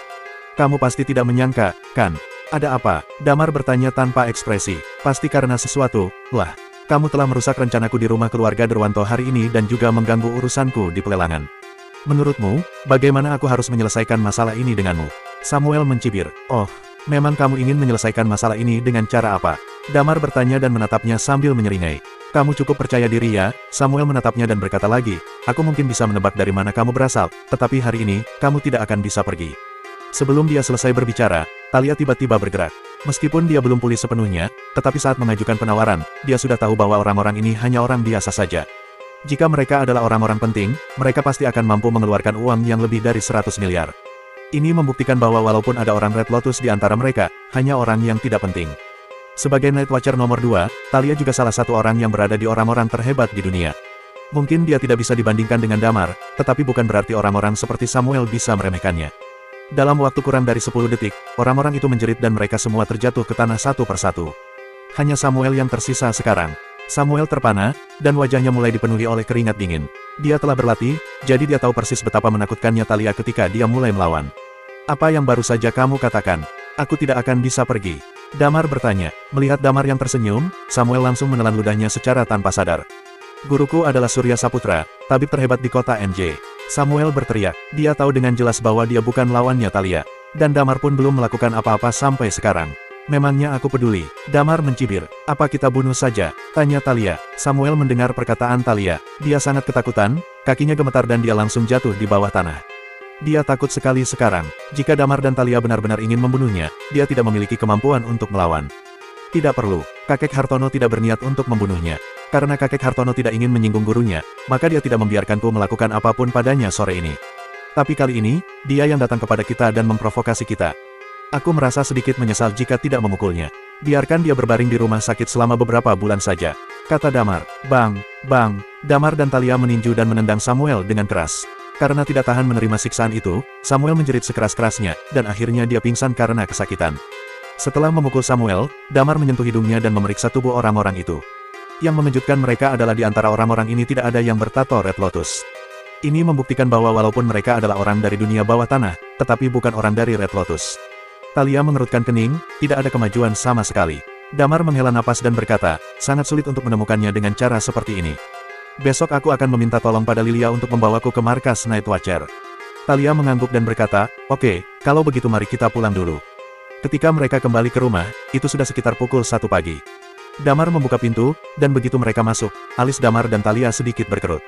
Kamu pasti tidak menyangka, kan? Ada apa? Damar bertanya tanpa ekspresi. Pasti karena sesuatu, lah. Kamu telah merusak rencanaku di rumah keluarga Derwanto hari ini dan juga mengganggu urusanku di pelelangan. Menurutmu, bagaimana aku harus menyelesaikan masalah ini denganmu? Samuel mencibir. Oh, memang kamu ingin menyelesaikan masalah ini dengan cara apa? Damar bertanya dan menatapnya sambil menyeringai. Kamu cukup percaya diri ya? Samuel menatapnya dan berkata lagi, aku mungkin bisa menebak dari mana kamu berasal, tetapi hari ini, kamu tidak akan bisa pergi. Sebelum dia selesai berbicara, Thalia tiba-tiba bergerak. Meskipun dia belum pulih sepenuhnya, tetapi saat mengajukan penawaran, dia sudah tahu bahwa orang-orang ini hanya orang biasa saja. Jika mereka adalah orang-orang penting, mereka pasti akan mampu mengeluarkan uang yang lebih dari 100 miliar. Ini membuktikan bahwa walaupun ada orang Red Lotus di antara mereka, hanya orang yang tidak penting. Sebagai Night Watcher nomor 2, Thalia juga salah satu orang yang berada di orang-orang terhebat di dunia. Mungkin dia tidak bisa dibandingkan dengan Damar, tetapi bukan berarti orang-orang seperti Samuel bisa meremehkannya. Dalam waktu kurang dari 10 detik, orang-orang itu menjerit dan mereka semua terjatuh ke tanah satu persatu. Hanya Samuel yang tersisa sekarang. Samuel terpana, dan wajahnya mulai dipenuhi oleh keringat dingin. Dia telah berlatih, jadi dia tahu persis betapa menakutkannya Thalia ketika dia mulai melawan. Apa yang baru saja kamu katakan? Aku tidak akan bisa pergi. Damar bertanya. Melihat Damar yang tersenyum, Samuel langsung menelan ludahnya secara tanpa sadar. Guruku adalah Surya Saputra, tabib terhebat di kota NJ. Samuel berteriak. Dia tahu dengan jelas bahwa dia bukan lawannya Thalia. Dan Damar pun belum melakukan apa-apa sampai sekarang. Memangnya aku peduli? Damar mencibir. Apa kita bunuh saja? Tanya Thalia. Samuel mendengar perkataan Thalia. Dia sangat ketakutan, kakinya gemetar dan dia langsung jatuh di bawah tanah. Dia takut sekali sekarang. Jika Damar dan Thalia benar-benar ingin membunuhnya, dia tidak memiliki kemampuan untuk melawan. Tidak perlu. Kakek Hartono tidak berniat untuk membunuhnya. Karena kakek Hartono tidak ingin menyinggung gurunya, maka dia tidak membiarkanku melakukan apapun padanya sore ini. Tapi kali ini, dia yang datang kepada kita dan memprovokasi kita. Aku merasa sedikit menyesal jika tidak memukulnya. Biarkan dia berbaring di rumah sakit selama beberapa bulan saja. Kata Damar. Bang, bang. Damar dan Thalia meninju dan menendang Samuel dengan keras. Karena tidak tahan menerima siksaan itu, Samuel menjerit sekeras-kerasnya, dan akhirnya dia pingsan karena kesakitan. Setelah memukul Samuel, Damar menyentuh hidungnya dan memeriksa tubuh orang-orang itu. Yang memejutkan mereka adalah di antara orang-orang ini tidak ada yang bertato Red Lotus. Ini membuktikan bahwa walaupun mereka adalah orang dari dunia bawah tanah, tetapi bukan orang dari Red Lotus. Thalia mengerutkan kening, tidak ada kemajuan sama sekali. Damar menghela napas dan berkata, sangat sulit untuk menemukannya dengan cara seperti ini. Besok aku akan meminta tolong pada Lilia untuk membawaku ke markas Night Watcher. Thalia mengangguk dan berkata, oke, kalau begitu mari kita pulang dulu. Ketika mereka kembali ke rumah, itu sudah sekitar pukul 1 pagi. Damar membuka pintu, dan begitu mereka masuk, alis Damar dan Thalia sedikit berkerut.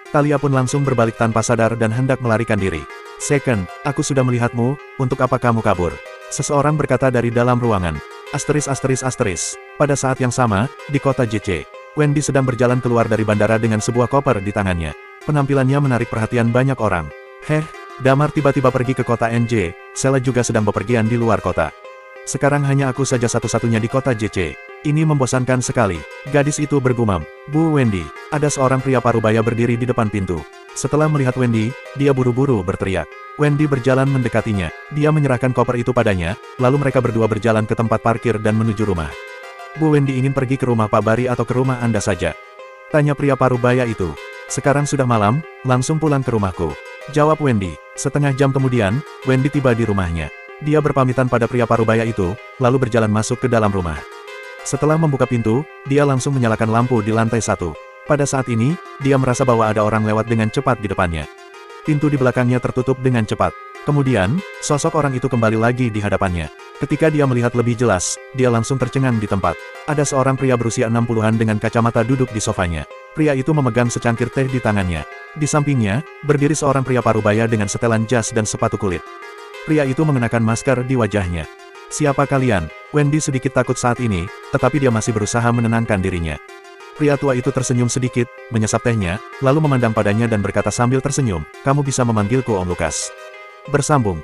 Thalia pun langsung berbalik tanpa sadar dan hendak melarikan diri. Second, aku sudah melihatmu, untuk apa kamu kabur? Seseorang berkata dari dalam ruangan. Asteris. Pada saat yang sama, di kota JC, Wendy sedang berjalan keluar dari bandara dengan sebuah koper di tangannya. Penampilannya menarik perhatian banyak orang. Damar tiba-tiba pergi ke kota NJ, Sela juga sedang bepergian di luar kota. Sekarang hanya aku saja satu-satunya di kota JC. Ini membosankan sekali. Gadis itu bergumam. Bu Wendy, ada seorang pria parubaya berdiri di depan pintu. Setelah melihat Wendy, dia buru-buru berteriak. Wendy berjalan mendekatinya. Dia menyerahkan koper itu padanya, lalu mereka berdua berjalan ke tempat parkir dan menuju rumah. Bu Wendy ingin pergi ke rumah Pak Bari atau ke rumah Anda saja? Tanya pria parubaya itu. Sekarang sudah malam, langsung pulang ke rumahku. Jawab Wendy. Setengah jam kemudian, Wendy tiba di rumahnya. Dia berpamitan pada pria parubaya itu, lalu berjalan masuk ke dalam rumah. Setelah membuka pintu, dia langsung menyalakan lampu di lantai 1. Pada saat ini, dia merasa bahwa ada orang lewat dengan cepat di depannya. Pintu di belakangnya tertutup dengan cepat. Kemudian, sosok orang itu kembali lagi di hadapannya. Ketika dia melihat lebih jelas, dia langsung tercengang di tempat. Ada seorang pria berusia 60-an dengan kacamata duduk di sofanya. Pria itu memegang secangkir teh di tangannya. Di sampingnya, berdiri seorang pria parubaya dengan setelan jas dan sepatu kulit. Pria itu mengenakan masker di wajahnya. Siapa kalian? Wendy sedikit takut saat ini, tetapi dia masih berusaha menenangkan dirinya. Pria tua itu tersenyum sedikit, menyesap tehnya, lalu memandang padanya dan berkata sambil tersenyum, kamu bisa memanggilku Om Lukas. Bersambung.